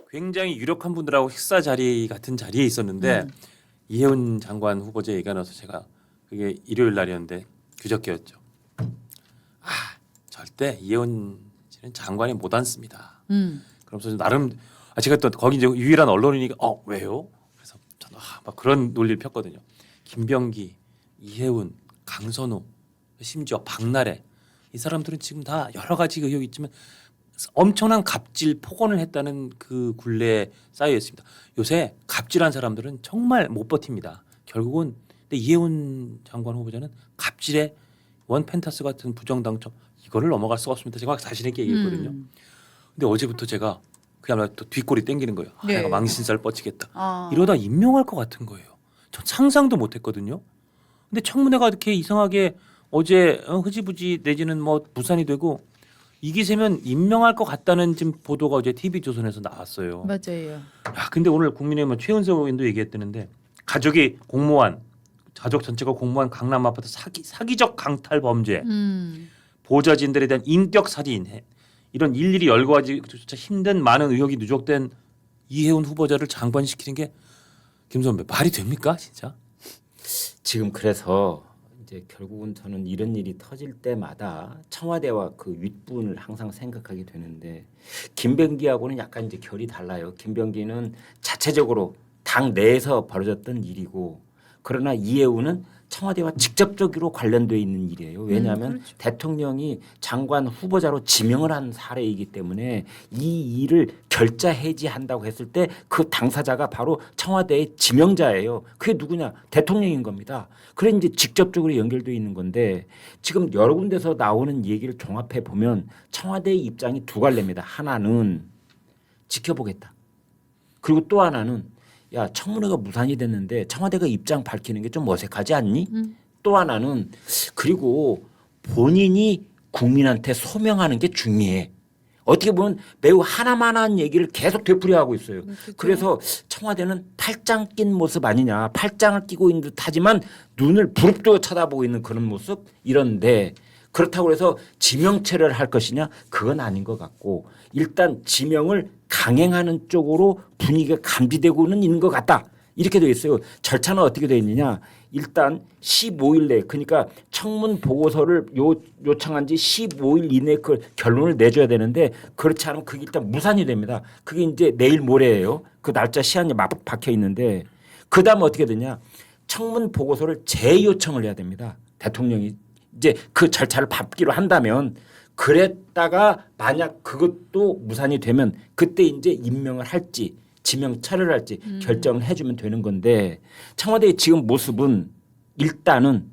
굉장히 유력한 분들하고 식사 자리 같은 자리에 있었는데 이해운 장관 후보자 얘기가 나서 제가 그게 일요일 날이었는데 그저께였죠. 아 절대 이해운 씨는 장관이 못 앉습니다. 그러면서 나름 제가 또 거기 이제 유일한 언론이니까 왜요? 그래서 저는 막 그런 논리를 폈거든요. 김병기, 이해운, 강선우, 심지어 박나래 이 사람들은 지금 다 여러 가지 의혹이 있지만 엄청난 갑질 폭언을 했다는 그 굴레에 쌓여 있습니다. 요새 갑질한 사람들은 정말 못 버팁니다. 결국은 근데 이해운 장관 후보자는 갑질에 원 펜타스 같은 부정 당첨 이거를 넘어갈 수가 없습니다. 제가 자신 있게 얘기했거든요. 근데 어제부터 제가 그야말로 또 뒷골이 땡기는 거예요. 네. 내가 망신살 뻗치겠다. 이러다 임명할 것 같은 거예요. 전 상상도 못했거든요. 근데 청문회가 이렇게 이상하게 어제 흐지부지 내지는 뭐 무산이 되고 이 기세면 임명할 것 같다는 지금 보도가 어제 TV조선에서 나왔어요. 맞아요. 야, 근데 오늘 국민의힘은 최은석 의원도 얘기했다는데 가족이 공무원, 가족 전체가 공무원 강남 아파트 사기적 강탈 범죄, 보좌진들에 대한 인격 살인 이런 일일이 열거하기조차 힘든 많은 의혹이 누적된 이해운 후보자를 장관시키는 게 김 선배 말이 됩니까 진짜? 지금 그래서 이제 결국은 저는 이런 일이 터질 때마다 청와대와 그 윗분을 항상 생각하게 되는데 김병기하고는 약간 이제 결이 달라요. 김병기는 자체적으로 당 내에서 벌어졌던 일이고 그러나 이해우는 청와대와 직접적으로 관련돼 있는 일이에요. 왜냐하면 그렇죠. 대통령이 장관 후보자로 지명을 한 사례이기 때문에 이 일을 결자 해지한다고 했을 때 그 당사자가 바로 청와대의 지명자예요. 그게 누구냐? 대통령인 겁니다. 그래 이제 직접적으로 연결돼 있는 건데 지금 여러 군데서 나오는 얘기를 종합해 보면 청와대의 입장이 두 갈래입니다. 하나는 지켜보겠다. 그리고 또 하나는 야 청문회가 무산이 됐는데 청와대가 입장 밝히는 게 좀 어색하지 않니? 또 하나는 그리고 본인이 국민한테 소명하는 게 중요해. 어떻게 보면 매우 하나만한 얘기를 계속 되풀이하고 있어요. 그렇죠. 그래서 청와대는 팔짱 낀 모습 아니냐. 팔짱을 끼고 있는 듯하지만 눈을 부릅뜨고 쳐다보고 있는 그런 모습 이런데 그렇다고 해서 지명체를 할 것이냐 그건 아닌 것 같고 일단 지명을 강행하는 쪽으로 분위기가 감지되고는 있는 것 같다. 이렇게 되어 있어요. 절차는 어떻게 되어 있느냐. 일단 15일 내에 그러니까 청문 보고서를 요청한 지 15일 이내에 그 결론을 내줘야 되는데 그렇지 않으면 그게 일단 무산이 됩니다. 그게 이제 내일 모레예요. 그 날짜 시한이 막 박혀 있는데 그다음 어떻게 되냐. 청문 보고서를 재요청을 해야 됩니다. 대통령이 이제 그 절차를 밟기로 한다면 그랬다가 만약 그것도 무산이 되면 그때 이제 임명을 할지 지명 철회를 할지 결정을 해주면 되는 건데 청와대의 지금 모습은 일단은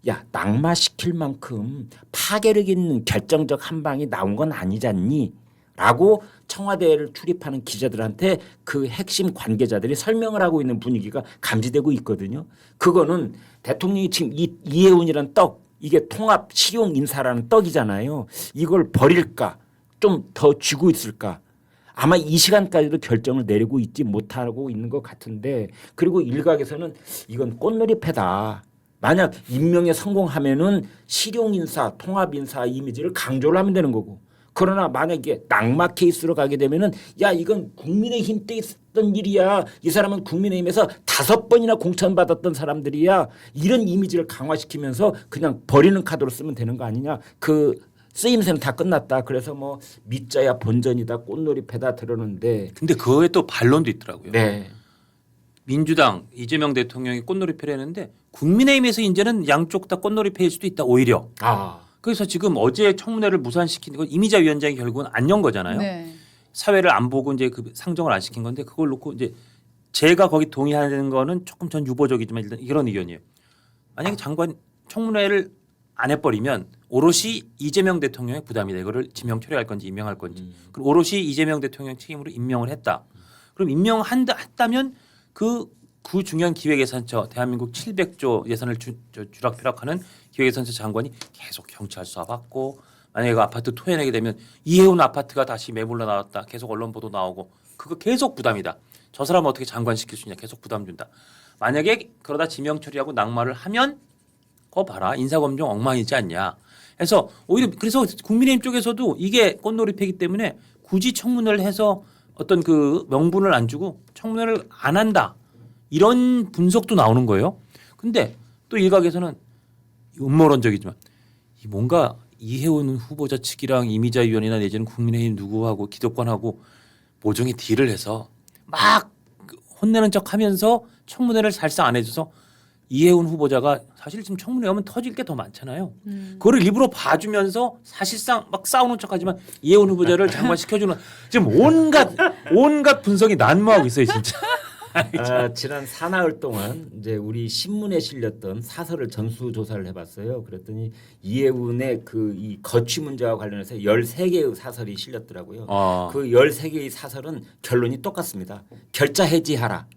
야 낙마시킬 만큼 파괴력 있는 결정적 한 방이 나온 건 아니잖니 라고 청와대를 출입하는 기자들한테 그 핵심 관계자들이 설명을 하고 있는 분위기가 감지되고 있거든요. 그거는 대통령이 지금 이해운이라는 떡 이게 통합 실용 인사라는 떡이잖아요. 이걸 버릴까 좀 더 쥐고 있을까. 아마 이 시간까지도 결정을 내리고 있지 못하고 있는 것 같은데 그리고 일각에서는 이건 꽃놀이패다. 만약 임명에 성공하면은 실용인사, 통합인사 이미지를 강조를 하면 되는 거고 그러나 만약 이게 낙마 케이스로 가게 되면은 야 이건 국민의힘 때 있었던 일이야. 이 사람은 국민의힘에서 5번이나 공천받았던 사람들이야. 이런 이미지를 강화시키면서 그냥 버리는 카드로 쓰면 되는 거 아니냐. 그 쓰임새는 다 끝났다. 그래서 뭐 밑자야 본전이다. 꽃놀이패다 들었는데 근데 그거에 또 반론도 있더라고요. 네. 민주당 이재명 대통령이 꽃놀이패를 했는데 국민의힘에서 이제는 양쪽 다 꽃놀이패일 수도 있다 오히려. 그래서 지금 어제 청문회를 무산시킨 건 이미자 위원장이 결국은 안 연 거잖아요. 네. 사회를 안 보고 이제 그 상정을 안 시킨 건데 그걸 놓고 이제 제가 거기 동의하는 거는 조금 전 유보적이지만 일단 이런 의견이에요. 만약에 장관 청문회를 안 해버리면 오롯이 이재명 대통령의 부담이다. 이거를 지명 철회할 건지 임명할 건지. 그럼 오롯이 이재명 대통령 책임으로 임명을 했다. 그럼 임명했다면 그 중요한 기획예산처 대한민국 700조 예산을 주락펴락하는 기획예산처 장관이 계속 경찰 수사받고 만약에 그 아파트 토해내게 되면 이해운 아파트가 다시 매물로 나왔다. 계속 언론 보도 나오고 그거 계속 부담이다. 저 사람 어떻게 장관시킬 수 있냐. 계속 부담 준다. 만약에 그러다 지명 처리하고 낙마를 하면 그거 봐라. 인사검증 엉망이지 않냐. 해서 오히려 그래서 국민의힘 쪽에서도 이게 꽃놀이패기 때문에 굳이 청문회를 해서 어떤 그 명분을 안 주고 청문회를 안 한다. 이런 분석도 나오는 거예요. 근데 또 일각에서는 음모론적이지만 이 뭔가 이해운 후보자 측이랑 이미자 위원이나 내지는 국민의힘 누구하고 기득권하고 모종의 딜을 해서 막 혼내는 척하면서 청문회를 살상 안 해줘서 이해운 후보자가 사실 지금 청문회 하면 터질 게 더 많잖아요. 그거를 일부러 봐주면서 사실상 막 싸우는 척하지만 이해운 후보자를 장관시켜주는 지금 온갖 분석이 난무하고 있어요, 진짜. 지난 사나흘 동안 이제 우리 신문에 실렸던 사설을 전수 조사를 해봤어요. 그랬더니 이해운의 그 이 거취 문제와 관련해서 13개의 사설이 실렸더라고요. 그 13개의 사설은 결론이 똑같습니다. 결자 해지하라,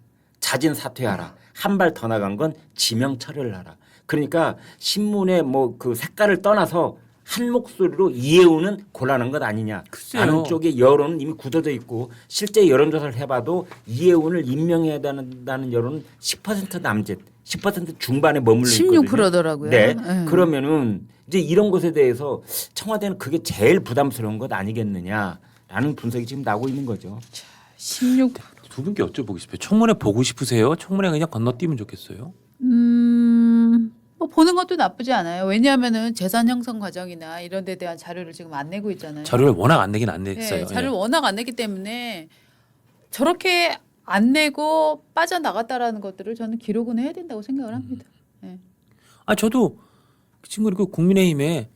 자진 사퇴하라, 한 발 더 나간 건 지명 처리를 하라. 그러니까 신문의 뭐 그 색깔을 떠나서 한 목소리로 이해우는 곤란한 것 아니냐. 글쎄요. 라는 쪽의 여론은 이미 굳어져 있고 실제 여론조사를 해봐도 이해운을 임명해야 된다는 여론은 10% 남짓, 10% 중반에 머물러 있거든요. 16%더라고요. 네. 그러면은 이제 이런 것에 대해서 청와대는 그게 제일 부담스러운 것 아니겠느냐라는 분석이 지금 나오고 있는 거죠. 16. 두 분께 여쭤보고 싶어요. 청문회 보고 싶으세요? 청문회 그냥 건너뛰면 좋겠어요? 뭐 보는 것도 나쁘지 않아요. 왜냐하면은 재산 형성 과정이나 이런 데 대한 자료를 지금 안 내고 있잖아요. 자료를 워낙 안 내긴 안 냈어요. 네, 자료를 워낙 안 내기 때문에 저렇게 안 내고 빠져나갔다라는 것들을 저는 기록은 해야 된다고 생각을 합니다. 네. 아 저도 그 친구 그 국민의힘에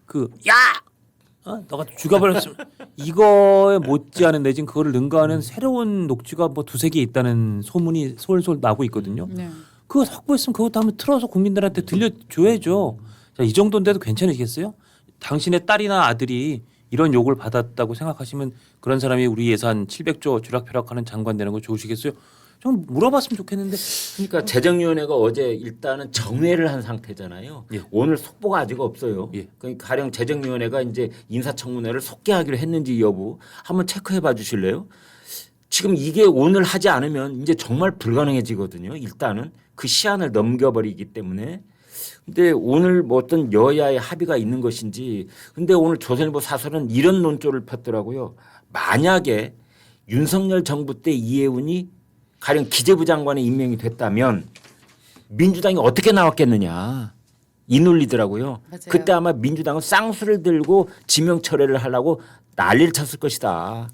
너가 죽여버렸으면 이거에 못지않은 내진 그거를 능가하는 새로운 녹취가 뭐 두세 개 있다는 소문이 솔솔 나고 있거든요. 네. 그거 확보했으면 그것도 한번 틀어서 국민들한테 들려줘야죠. 자, 이 정도인데도 괜찮으시겠어요? 당신의 딸이나 아들이 이런 욕을 받았다고 생각하시면 그런 사람이 우리 예산 700조 주락펴락하는 장관 되는 거 좋으시겠어요? 좀 물어봤으면 좋겠는데. 그러니까 재정위원회가 어제 일단은 정회를 한 상태잖아요. 예. 오늘 속보가 아직 없어요. 예. 그러니까 가령 재정위원회가 이제 인사청문회를 속개하기로 했는지 여부 한번 체크해봐 주실래요? 지금 이게 오늘 하지 않으면 이제 정말 불가능해지거든요. 일단은 그 시한을 넘겨버리기 때문에. 근데 오늘 뭐 어떤 여야의 합의가 있는 것인지. 근데 오늘 조선일보 사설은 이런 논조를 폈더라고요. 만약에 윤석열 정부 때 이해운이 가령 기재부 장관에 임명이 됐다면 민주당이 어떻게 나왔겠느냐. 이 논리더라고요. 맞아요. 그때 아마 민주당은 쌍수를 들고 지명 철회를 하려고 난리를 쳤을 것이다.